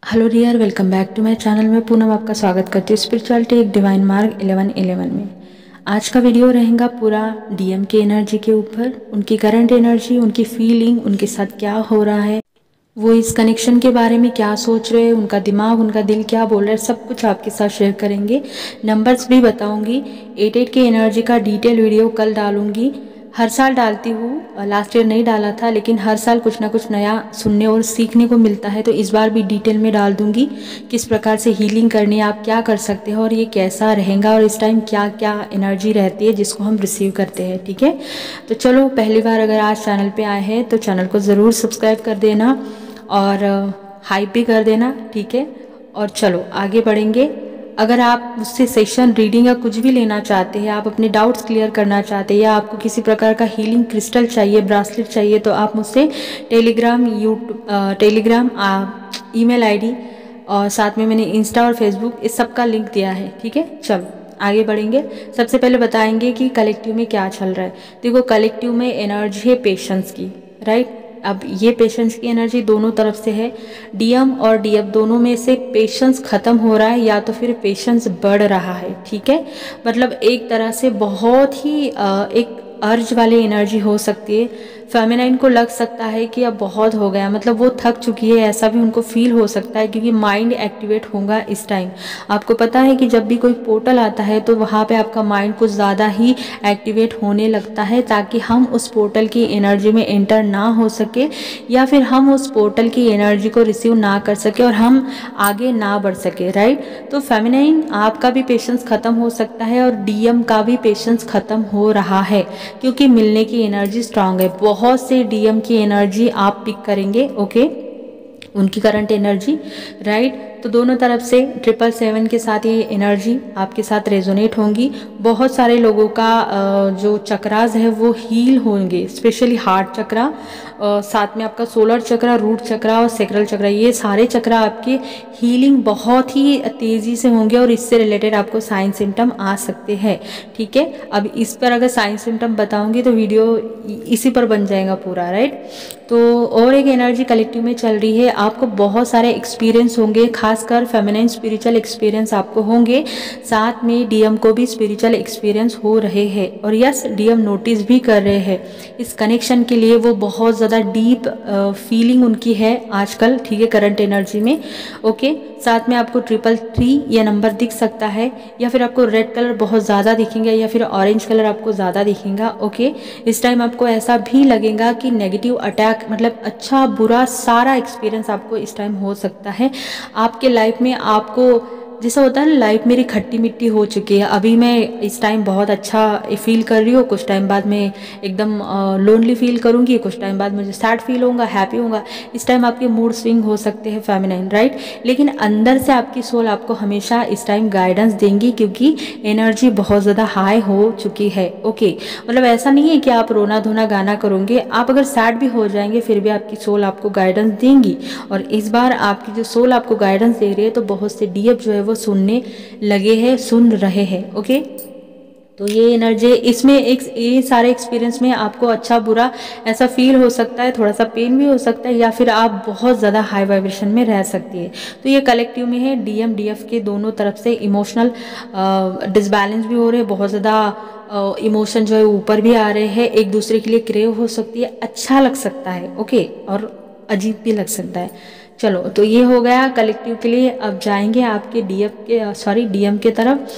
Hello dear, welcome back to my channel में पूनम आपका स्वागत करती हूँ स्पिरिचुअलिटी एक डिवाइन मार्ग 1111 में। आज का वीडियो रहेगा पूरा डीएम की एनर्जी के ऊपर, उनकी करंट एनर्जी, उनकी फीलिंग, उनके साथ क्या हो रहा है, वो इस कनेक्शन के बारे में क्या सोच रहे हैं, उनका दिमाग, उनका दिल क्या बोल रहा है, सब कुछ आपके साथ शेयर करेंगे। नंबर्स भी बताऊंगी। 88 की एनर्जी का डिटेल वीडियो कल डालूंगी। हर साल डालती हूँ, लास्ट ईयर नहीं डाला था, लेकिन हर साल कुछ ना कुछ नया सुनने और सीखने को मिलता है, तो इस बार भी डिटेल में डाल दूंगी किस प्रकार से हीलिंग करनी है, आप क्या कर सकते हैं और ये कैसा रहेगा और इस टाइम क्या क्या एनर्जी रहती है जिसको हम रिसीव करते हैं। ठीक है, तो चलो, पहली बार अगर आज चैनल पे आए हैं तो चैनल को ज़रूर सब्सक्राइब कर देना और हाइप भी कर देना। ठीक है, और चलो आगे बढ़ेंगे। अगर आप मुझसे सेशन रीडिंग या कुछ भी लेना चाहते हैं, आप अपने डाउट्स क्लियर करना चाहते हैं या आपको किसी प्रकार का हीलिंग क्रिस्टल चाहिए, ब्रासलेट चाहिए, तो आप मुझसे टेलीग्राम ईमेल आईडी और साथ में मैंने इंस्टा और फेसबुक इस सब का लिंक दिया है। ठीक है, चलो आगे बढ़ेंगे। सबसे पहले बताएंगे कि कलेक्टिव में क्या चल रहा है। देखो, कलेक्टिव में एनर्जी है पेशेंस की, राइट। अब ये पेशेंस की एनर्जी दोनों तरफ से है, डीएम और डीएफ दोनों में से पेशेंस खत्म हो रहा है या तो फिर पेशेंस बढ़ रहा है। ठीक है, मतलब एक तरह से बहुत ही एक अर्ज वाली एनर्जी हो सकती है। फेमिनाइन को लग सकता है कि अब बहुत हो गया, मतलब वो थक चुकी है, ऐसा भी उनको फील हो सकता है क्योंकि माइंड एक्टिवेट होगा इस टाइम। आपको पता है कि जब भी कोई पोर्टल आता है तो वहाँ पे आपका माइंड कुछ ज़्यादा ही एक्टिवेट होने लगता है ताकि हम उस पोर्टल की एनर्जी में एंटर ना हो सके या फिर हम उस पोर्टल की एनर्जी को रिसीव ना कर सके और हम आगे ना बढ़ सके, राइट। तो फेमिनाइन आपका भी पेशेंस ख़त्म हो सकता है और डीएम का भी पेशेंस ख़त्म हो रहा है क्योंकि मिलने की एनर्जी स्ट्रांग है। बहुत से डीएम की एनर्जी आप पिक करेंगे, ओके, उनकी करंट एनर्जी, राइट। तो दोनों तरफ से 777 के साथ ये एनर्जी आपके साथ रेजोनेट होंगी। बहुत सारे लोगों का जो चक्रास है वो हील होंगे, स्पेशली हार्ट चक्रा, साथ में आपका सोलर चक्रा, रूट चक्रा और सेक्रल चक्रा, ये सारे चक्रा आपके हीलिंग बहुत ही तेज़ी से होंगे और इससे रिलेटेड आपको साइन सिम्टम आ सकते हैं। ठीक है, अब इस पर अगर साइन सिम्टम बताऊंगी तो वीडियो इसी पर बन जाएगा पूरा, राइट। तो और एक एनर्जी कलेक्टिव में चल रही है, आपको बहुत सारे एक्सपीरियंस होंगे, खासकर फेमिनाइन स्पिरिचुअल एक्सपीरियंस आपको होंगे, साथ में डीएम को भी स्पिरिचुअल एक्सपीरियंस हो रहे हैं और यस, डीएम नोटिस भी कर रहे हैं इस कनेक्शन के लिए। वो बहुत ज़्यादा डीप फीलिंग उनकी है आजकल, ठीक है, करंट एनर्जी में, ओके। साथ में आपको 333 ये नंबर दिख सकता है या फिर आपको रेड कलर बहुत ज़्यादा दिखेंगे या फिर ऑरेंज कलर आपको ज़्यादा दिखेगा, ओके। इस टाइम आपको ऐसा भी लगेगा कि नेगेटिव अटैक, मतलब अच्छा बुरा सारा एक्सपीरियंस आपको इस टाइम हो सकता है आपके लाइफ में। आपको जैसा होता है ना, लाइफ मेरी खट्टी मिट्टी हो चुकी है, अभी मैं इस टाइम बहुत अच्छा फील कर रही हूँ, कुछ टाइम बाद मैं एकदम लोनली फील करूँगी, कुछ टाइम बाद मुझे सैड फील होगा, हैप्पी होगा। इस टाइम आपके मूड स्विंग हो सकते हैं फेमिनाइन, राइट। लेकिन अंदर से आपकी सोल आपको हमेशा इस टाइम गाइडेंस देंगी क्योंकि एनर्जी बहुत ज़्यादा हाई हो चुकी है, ओके। मतलब ऐसा नहीं है कि आप रोना धोना गाना करोगे, आप अगर सैड भी हो जाएंगे फिर भी आपकी सोल आपको गाइडेंस देंगी। और इस बार आपकी जो सोल आपको गाइडेंस दे रही है तो बहुत से डीएफ जो है वो सुनने लगे हैं, सुन रहे हैं, ओके। तो ये एनर्जी इसमें एक ये सारे एक्सपीरियंस में आपको अच्छा बुरा ऐसा फील हो सकता है, थोड़ा सा पेन भी हो सकता है या फिर आप बहुत ज़्यादा हाई वाइब्रेशन में रह सकती है। तो ये कलेक्टिव में है, डीएम डीएफ के दोनों तरफ से इमोशनल डिसबैलेंस भी हो रहे हैं, बहुत ज़्यादा इमोशन जो है ऊपर भी आ रहे हैं, एक दूसरे के लिए क्रेव हो सकती है, अच्छा लग सकता है, ओके, और अजीब भी लग सकता है। चलो, तो ये हो गया कलेक्टिव के लिए। अब जाएंगे आपके डीएम के तरफ।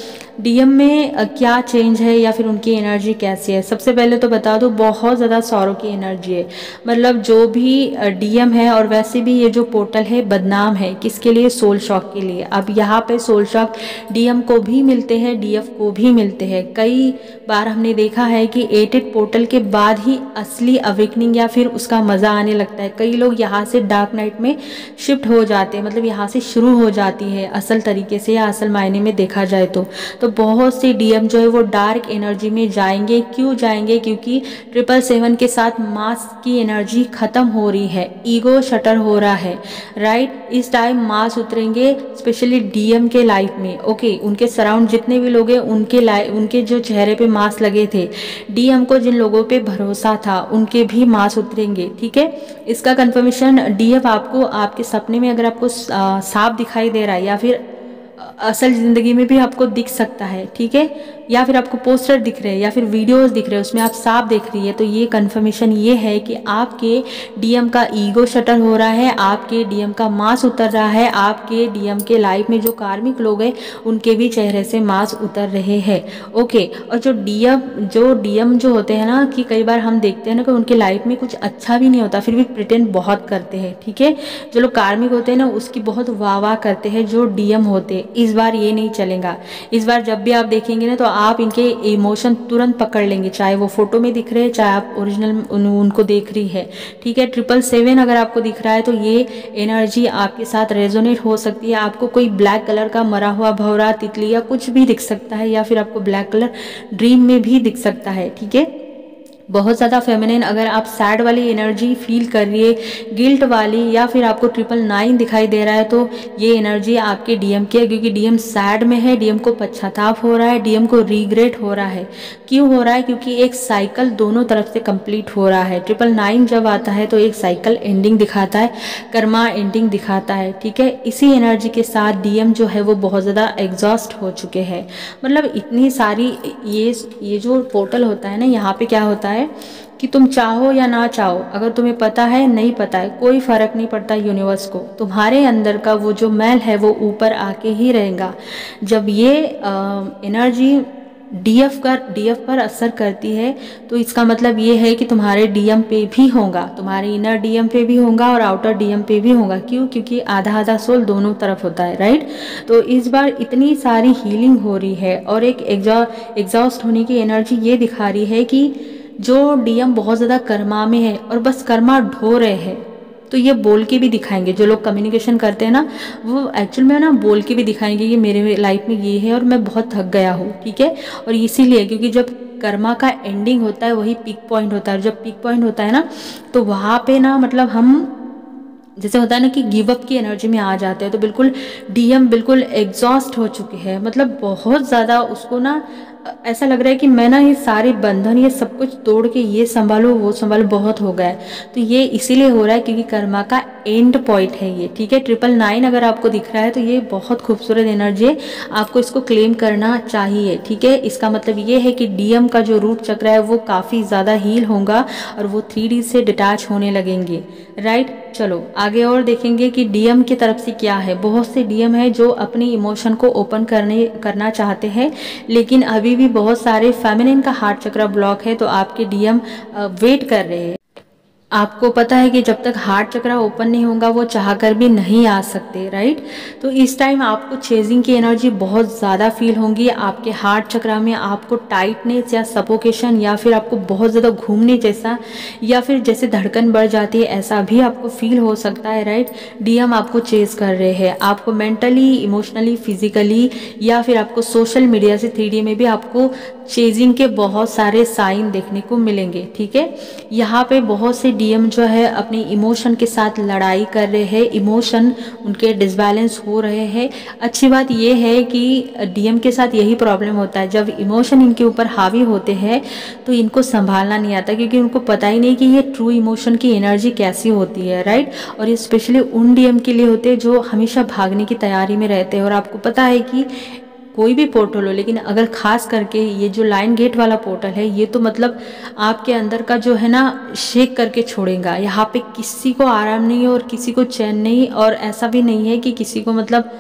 डीएम में क्या चेंज है या फिर उनकी एनर्जी कैसी है। सबसे पहले तो बता दो, बहुत ज़्यादा सौरों की एनर्जी है, मतलब जो भी डीएम है और वैसे भी ये जो पोर्टल है बदनाम है किसके लिए, सोल शॉक के लिए। अब यहाँ पे सोल शॉक डीएम को भी मिलते हैं, डीएफ को भी मिलते हैं। कई बार हमने देखा है कि 88 पोर्टल के बाद ही असली अवेकनिंग या फिर उसका मज़ा आने लगता है। कई लोग यहाँ से डार्क नाइट में शिफ्ट हो जाते हैं, मतलब यहाँ से शुरू हो जाती है असल तरीके से या असल मायने में देखा जाए तो बहुत से डीएम जो है वो डार्क एनर्जी में जाएंगे। क्यों जाएंगे? क्योंकि 777 के साथ मास की एनर्जी खत्म हो रही है, ईगो शटर हो रहा है, राइट। इस टाइम मास उतरेंगे स्पेशली डीएम के लाइफ में। ओके, उनके सराउंड जितने भी लोग हैं उनके जो चेहरे पे मास लगे थे, डीएम को जिन लोगों पे भरोसा था उनके भी मास उतरेंगे, ठीक है। इसका कंफर्मेशन डीएम आपको आपके सपने में अगर आपको सांप दिखाई दे रहा है या फिर असल ज़िंदगी में भी आपको दिख सकता है, ठीक है। या फिर आपको पोस्टर दिख रहे हैं या फिर वीडियोस दिख रहे हैं, उसमें आप सांप देख रही है, तो ये कंफर्मेशन ये है कि आपके डीएम का ईगो शटर हो रहा है, आपके डीएम का मास उतर रहा है, आपके डीएम के लाइफ में जो कार्मिक लोग हैं उनके भी चेहरे से मास उतर रहे हैं। ओके, और जो डीएम जो होते हैं ना, कि कई बार हम देखते हैं ना कि उनके लाइफ में कुछ अच्छा भी नहीं होता, फिर भी प्रिटेंड बहुत करते हैं, ठीक है। जो लोग कार्मिक होते हैं ना उसकी बहुत वाह करते हैं जो डीएम होते हैं। इस बार ये नहीं चलेगा। इस बार जब भी आप देखेंगे ना तो आप इनके इमोशन तुरंत पकड़ लेंगे, चाहे वो फोटो में दिख रहे हैं चाहे आप ओरिजिनल उनको देख रही है, ठीक है। 777 अगर आपको दिख रहा है तो ये एनर्जी आपके साथ रेजोनेट हो सकती है। आपको कोई ब्लैक कलर का मरा हुआ भंवरा तितली या कुछ भी दिख सकता है, या फिर आपको ब्लैक कलर ड्रीम में भी दिख सकता है, ठीक है। बहुत ज़्यादा फेमिनिन अगर आप सैड वाली एनर्जी फील कर रही है, गिल्ट वाली, या फिर आपको 999 दिखाई दे रहा है, तो ये एनर्जी आपके डीएम की है, क्योंकि डीएम सैड में है, डीएम को पश्चाताप हो रहा है, डीएम को रिग्रेट हो रहा है। क्यों हो रहा है? क्योंकि एक साइकिल दोनों तरफ से कंप्लीट हो रहा है। 999 जब आता है तो एक साइकिल एंडिंग दिखाता है, कर्मा एंडिंग दिखाता है, ठीक है। इसी एनर्जी के साथ डीएम जो है वो बहुत ज़्यादा एग्जॉस्ट हो चुके हैं। मतलब इतनी सारी ये जो पोर्टल होता है ना, यहाँ पे क्या होता है कि तुम चाहो या ना चाहो, अगर तुम्हें पता है नहीं पता है कोई फर्क नहीं पड़ता यूनिवर्स को, तुम्हारे अंदर का वो जो मैल है वो ऊपर आके ही रहेगा। जब ये एनर्जी डीएफ पर असर करती है तो इसका मतलब ये है कि तुम्हारे डीएम पे भी होगा, तुम्हारे इनर डीएम पे भी होगा और आउटर डीएम पे भी होगा। क्यों? क्योंकि आधा आधा सोल दोनों तरफ होता है, राइट। तो इस बार इतनी सारी हीलिंग हो रही है और एक एग्जॉस्ट होने की एनर्जी ये दिखा रही है कि जो डीएम बहुत ज़्यादा कर्मा में है और बस कर्मा ढो रहे हैं, तो ये बोल के भी दिखाएंगे। जो लोग कम्युनिकेशन करते हैं ना वो एक्चुअल में ना बोल के भी दिखाएंगे कि मेरे लाइफ में ये है और मैं बहुत थक गया हूँ, ठीक है। और इसीलिए क्योंकि जब कर्मा का एंडिंग होता है वही पीक पॉइंट होता है, जब पीक पॉइंट होता है ना तो वहाँ पे ना मतलब हम जैसे होता है ना कि गिव अप की एनर्जी में आ जाते हैं, तो बिल्कुल डीएम बिल्कुल एग्जॉस्ट हो चुके हैं। मतलब बहुत ज़्यादा उसको ना ऐसा लग रहा है कि मैं ना ये सारे बंधन ये सब कुछ तोड़ के ये संभालो वो संभालो, बहुत हो गया है। तो ये इसीलिए हो रहा है क्योंकि कर्मा का एंड पॉइंट है ये, ठीक है। 999 अगर आपको दिख रहा है तो ये बहुत खूबसूरत एनर्जी है, आपको इसको क्लेम करना चाहिए, ठीक है। इसका मतलब ये है कि डीएम का जो रूट चक्र है वो काफ़ी ज़्यादा हील होगा और वो 3D से डिटैच होने लगेंगे, राइट। चलो आगे और देखेंगे कि डीएम की तरफ से क्या है। बहुत से डीएम है जो अपनी इमोशन को ओपन करना चाहते हैं, लेकिन अभी भी बहुत सारे फेमिनिन का हार्ट चक्र ब्लॉक है, तो आपके डीएम वेट कर रहे हैं। आपको पता है कि जब तक हार्ट चक्र ओपन नहीं होगा वो चाहकर भी नहीं आ सकते, राइट। तो इस टाइम आपको चेजिंग की एनर्जी बहुत ज़्यादा फील होगी। आपके हार्ट चक्र में आपको टाइटनेस या सफोकेशन या फिर आपको बहुत ज़्यादा घूमने जैसा या फिर जैसे धड़कन बढ़ जाती है ऐसा भी आपको फील हो सकता है, राइट। डीएम आपको चेज कर रहे हैं, आपको मेंटली, इमोशनली, फिजिकली या फिर आपको सोशल मीडिया से 3D में भी आपको चेजिंग के बहुत सारे साइन देखने को मिलेंगे, ठीक है। यहाँ पे बहुत से डीएम जो है अपने इमोशन के साथ लड़ाई कर रहे हैं, इमोशन उनके डिसबैलेंस हो रहे हैं। अच्छी बात यह है कि डीएम के साथ यही प्रॉब्लम होता है, जब इमोशन इनके ऊपर हावी होते हैं तो इनको संभालना नहीं आता, क्योंकि उनको पता ही नहीं कि ये ट्रू इमोशन की एनर्जी कैसी होती है, राइट। और ये स्पेशली उन डीएम के लिए होते हैं जो हमेशा भागने की तैयारी में रहते हैं। और आपको पता है कि कोई भी पोर्टल हो, लेकिन अगर खास करके ये जो लाइन गेट वाला पोर्टल है ये तो मतलब आपके अंदर का जो है ना शेक करके छोड़ेगा। यहाँ पे किसी को आराम नहीं है और किसी को चैन नहीं, और ऐसा भी नहीं है कि किसी को मतलब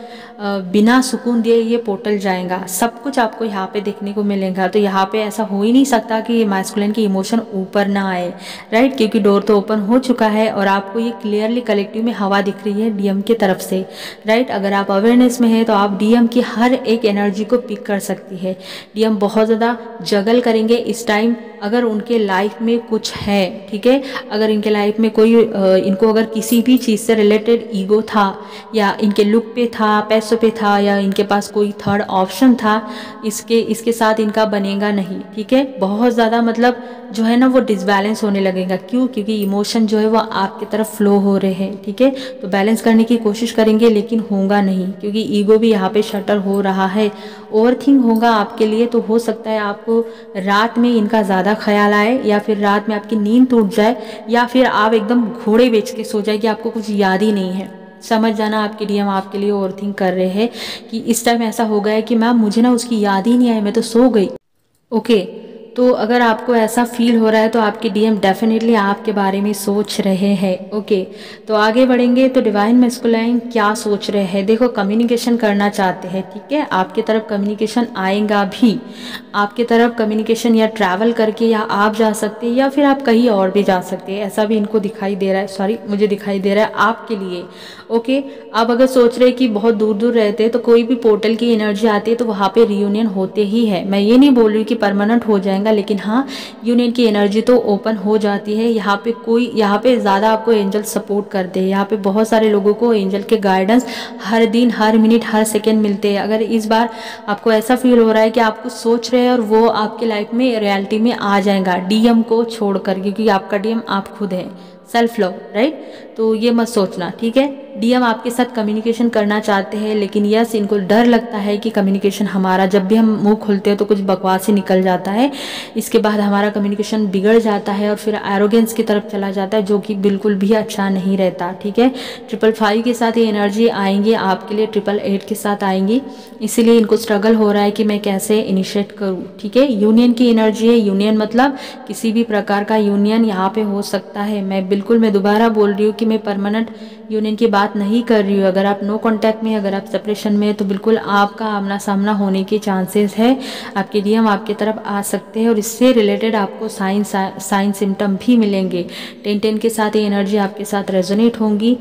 बिना सुकून दिए ये पोर्टल जाएगा। सब कुछ आपको यहाँ पे देखने को मिलेगा। तो यहाँ पे ऐसा हो ही नहीं सकता कि मैस्कुलिन की इमोशन ऊपर ना आए, राइट, क्योंकि डोर तो ओपन हो चुका है और आपको ये क्लियरली कलेक्टिव में हवा दिख रही है डीएम की तरफ से, राइट। अगर आप अवेयरनेस में है तो आप डीएम की हर एक एनर्जी एनर्जी को पिक कर सकती है। डीएम बहुत ज़्यादा जगल करेंगे इस टाइम, अगर उनके लाइफ में कुछ है, ठीक है, अगर इनके लाइफ में कोई इनको अगर किसी भी चीज़ से रिलेटेड ईगो था, या इनके लुक पे था, पैसों पे था, या इनके पास कोई थर्ड ऑप्शन था, इसके साथ इनका बनेगा नहीं, ठीक है। बहुत ज़्यादा मतलब जो है ना वो डिसबैलेंस होने लगेगा। क्यों? क्योंकि इमोशन जो है वो आपकी तरफ फ्लो हो रहे हैं, ठीक है। तो बैलेंस करने की कोशिश करेंगे लेकिन होगा नहीं, क्योंकि ईगो भी यहाँ पे शटर हो रहा है। ओवरथिंक होगा आपके लिए, तो हो सकता है आपको रात में इनका ज़्यादा ख्याल आए, या फिर रात में आपकी नींद टूट जाए, या फिर आप एकदम घोड़े बेच के सो जाए कि आपको कुछ याद ही नहीं है। समझ जाना आपके डीएम आपके लिए ओवरथिंक कर रहे हैं कि इस टाइम ऐसा हो गया है कि मैम मुझे ना उसकी याद ही नहीं आई, मैं तो सो गई। ओके, तो अगर आपको ऐसा फील हो रहा है तो आपके डीएम डेफिनेटली आपके बारे में सोच रहे हैं। ओके, तो आगे बढ़ेंगे। तो डिवाइन मैस्कुलाइन क्या सोच रहे हैं? देखो, कम्युनिकेशन करना चाहते हैं, ठीक है। आपकी तरफ कम्युनिकेशन आएगा भी, आपकी तरफ कम्युनिकेशन या ट्रैवल करके, या आप जा सकते हैं, या फिर आप कहीं और भी जा सकते हैं, ऐसा भी इनको दिखाई दे रहा है। सॉरी, मुझे दिखाई दे रहा है आपके लिए। ओके, आप अगर सोच रहे हैं कि बहुत दूर दूर रहते हैं तो कोई भी पोर्टल की एनर्जी आती है तो वहाँ पे रियूनियन होते ही है। मैं ये नहीं बोल रही कि परमानेंट हो जाएगा, लेकिन हाँ, यूनियन की एनर्जी तो ओपन हो जाती है। यहाँ पे ज़्यादा आपको एंजल सपोर्ट करते हैं। यहाँ पे बहुत सारे लोगों को एंजल के गाइडेंस हर दिन, हर मिनट, हर सेकेंड मिलते हैं। अगर इस बार आपको ऐसा फील हो रहा है कि आप कुछ सोच रहे हैं और वो आपकी लाइफ में रियलिटी में आ जाएगा, डीएम को छोड़कर, क्योंकि आपका डीएम आप खुद हैं। Self love, right. तो ये मत सोचना, ठीक है। डीएम आपके साथ कम्युनिकेशन करना चाहते हैं, लेकिन यस, इनको डर लगता है कि कम्युनिकेशन हमारा, जब भी हम मुंह खोलते हैं तो कुछ बकवास ही निकल जाता है, इसके बाद हमारा कम्युनिकेशन बिगड़ जाता है और फिर एरोगेंस की तरफ चला जाता है, जो कि बिल्कुल भी अच्छा नहीं रहता, ठीक है। 555 के साथ ये एनर्जी आएंगी आपके लिए, 888 के साथ आएंगी, इसीलिए इनको स्ट्रगल हो रहा है कि मैं कैसे इनिशिएट करूँ, ठीक है। यूनियन की एनर्जी है, यूनियन मतलब किसी भी प्रकार का यूनियन यहाँ पे हो सकता है। मैं दोबारा बोल रही हूँ कि मैं परमानेंट यूनियन की बात नहीं कर रही हूँ। अगर आप नो कांटेक्ट में, अगर आप सेपरेशन में, तो बिल्कुल आपका आमना सामना होने के चांसेस है। आपके डीएम आपकी तरफ आ सकते हैं और इससे रिलेटेड आपको साइन सिम्टम भी मिलेंगे। 10-10 के साथ ये एनर्जी आपके साथ रेजोनेट होंगी।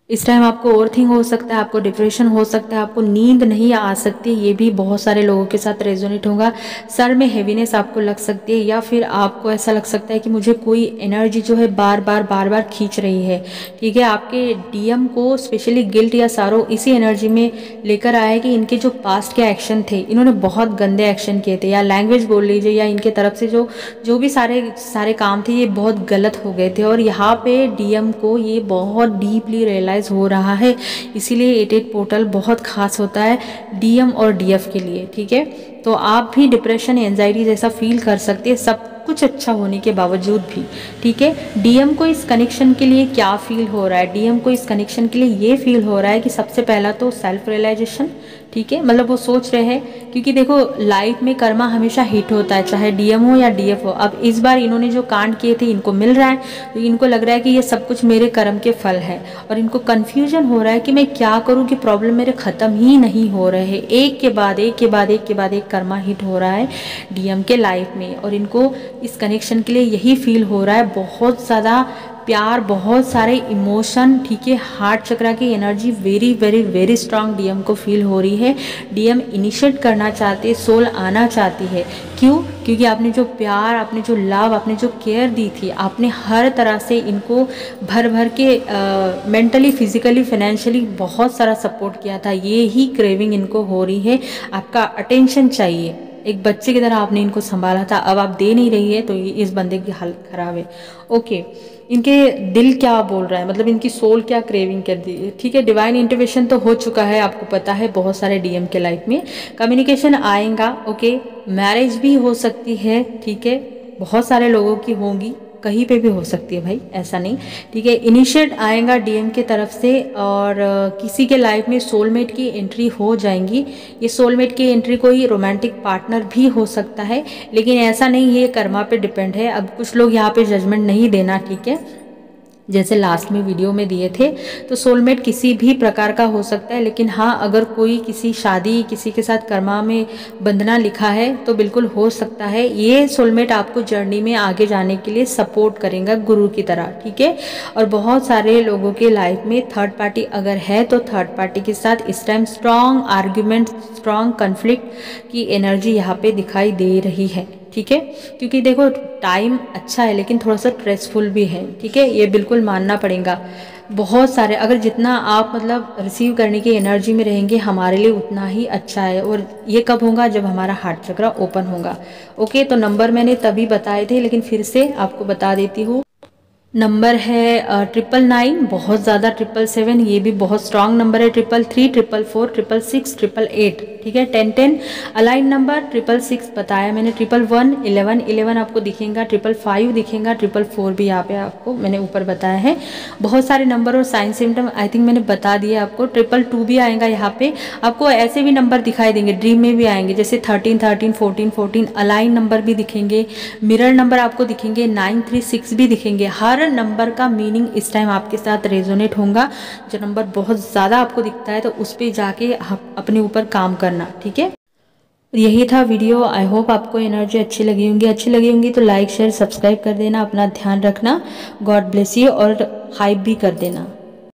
इस टाइम आपको ओवरथिंक हो सकता है, आपको डिप्रेशन हो सकता है, आपको नींद नहीं आ सकती, ये भी बहुत सारे लोगों के साथ रेजोनेट होगा। सर में हेवीनेस आपको लग सकती है, या फिर आपको ऐसा लग सकता है कि मुझे कोई एनर्जी जो है बार बार खींच रही है, ठीक है। आपके डीएम को स्पेशली गिल्ट या सारो इसी एनर्जी में लेकर आया है कि इनके जो पास्ट के एक्शन थे, इन्होंने बहुत गंदे एक्शन किए थे, या लैंग्वेज बोल लीजिए, या इनके तरफ से जो भी सारे काम थे ये बहुत गलत हो गए थे, और यहाँ पे डीएम को ये बहुत डीपली रियलाइज हो रहा है। इसीलिए 88 पोर्टल बहुत खास होता है डीएम और डीएफ के लिए, ठीक है। तो आप भी डिप्रेशन, एंजाइटी जैसा फील कर सकते हैं, सब कुछ अच्छा होने के बावजूद भी, ठीक है। डीएम को इस कनेक्शन के लिए क्या फील हो रहा है? डीएम को इस कनेक्शन के लिए ये फील हो रहा है कि सबसे पहला तो सेल्फ रियलाइजेशन, ठीक है। मतलब वो सोच रहे हैं, क्योंकि देखो लाइफ में कर्मा हमेशा हिट होता है, चाहे डीएम हो या डीएफ हो। अब इस बार इन्होंने जो कांड किए थे इनको मिल रहा है, तो इनको लग रहा है कि ये सब कुछ मेरे कर्म के फल है, और इनको कन्फ्यूजन हो रहा है कि मैं क्या करूँ कि प्रॉब्लम मेरे ख़त्म ही नहीं हो रहे हैं। एक के बाद एक कर्मा हिट हो रहा है डीएम के लाइफ में, और इनको इस कनेक्शन के लिए यही फील हो रहा है, बहुत ज़्यादा प्यार, बहुत सारे इमोशन, ठीक है। हार्ट चक्रा की energy very very very strong DM को फील हो रही है। डीएम इनिशिएट करना चाहते हैं, सोल आना चाहती है। क्यों? क्योंकि आपने जो प्यार, आपने जो लव, आपने जो केयर दी थी, आपने हर तरह से इनको भर भर के मेंटली, फिजिकली, फाइनेंशियली बहुत सारा सपोर्ट किया था। ये ही क्रेविंग इनको हो रही है, आपका अटेंशन चाहिए। एक बच्चे की तरह आपने इनको संभाला था, अब आप दे नहीं रही है, तो इस बंदे की हालत खराब है। ओके, इनके दिल क्या बोल रहा है, मतलब इनकी सोल क्या क्रेविंग कर दी है, ठीक है। डिवाइन इंटरवेंशन तो हो चुका है, आपको पता है, बहुत सारे डीएम के लाइफ में कम्युनिकेशन आएगा। ओके, मैरिज भी हो सकती है, ठीक है, बहुत सारे लोगों की होंगी, कहीं पे भी हो सकती है भाई, ऐसा नहीं, ठीक है। इनिशिएट आएगा डीएम के तरफ से, और किसी के लाइफ में सोलमेट की एंट्री हो जाएंगी। ये सोलमेट की एंट्री कोई रोमांटिक पार्टनर भी हो सकता है, लेकिन ऐसा नहीं, ये कर्मा पे डिपेंड है। अब कुछ लोग यहाँ पे जजमेंट नहीं देना, ठीक है। जैसे लास्ट में वीडियो में दिए थे। तो सोलमेट किसी भी प्रकार का हो सकता है, लेकिन हाँ अगर कोई किसी शादी किसी के साथ कर्मा में बंधना लिखा है तो बिल्कुल हो सकता है। ये सोलमेट आपको जर्नी में आगे जाने के लिए सपोर्ट करेगा गुरु की तरह, ठीक है। और बहुत सारे लोगों के लाइफ में थर्ड पार्टी अगर है तो थर्ड पार्टी के साथ इस time strong argument, strong conflict की एनर्जी यहाँ पे दिखाई दे रही है, ठीक है। क्योंकि देखो टाइम अच्छा है लेकिन थोड़ा सा स्ट्रेसफुल भी है, ठीक है, ये बिल्कुल मानना पड़ेगा। बहुत सारे अगर जितना आप मतलब रिसीव करने की एनर्जी में रहेंगे हमारे लिए उतना ही अच्छा है। और ये कब होगा, जब हमारा हार्ट चक्र ओपन होगा। ओके, तो नंबर मैंने तभी बताए थे लेकिन फिर से आपको बता देती हूँ। नंबर है 999, बहुत ज़्यादा 777, ये भी बहुत स्ट्रांग नंबर है। 333, 444, 666, 888, ठीक है। 1010 अलाइन नंबर, 666 बताया मैंने, 111, 11, 11 आपको दिखेगा, 555 दिखेगा, 444 भी यहाँ पे आपको मैंने ऊपर बताया है। बहुत सारे नंबर और साइन सिम्टम आई थिंक मैंने बता दिया आपको। 222 भी आएगा यहाँ पे, आपको ऐसे भी नंबर दिखाई देंगे, ड्रीम में भी आएंगे, जैसे 13, 13, 14, 14 अलाइन नंबर भी दिखेंगे, मिरर नंबर आपको दिखेंगे, 936 भी दिखेंगे। हर नंबर का मीनिंग इस टाइम आपके साथ रेजोनेट होगा। जो नंबर बहुत ज़्यादा आपको दिखता है तो उस पर जाके अपने ऊपर काम करना, ठीक है। यही था वीडियो। आई होप आपको एनर्जी अच्छी लगी होंगी तो लाइक शेयर सब्सक्राइब कर देना। अपना ध्यान रखना। गॉड ब्लेस यू और हाइप भी कर देना।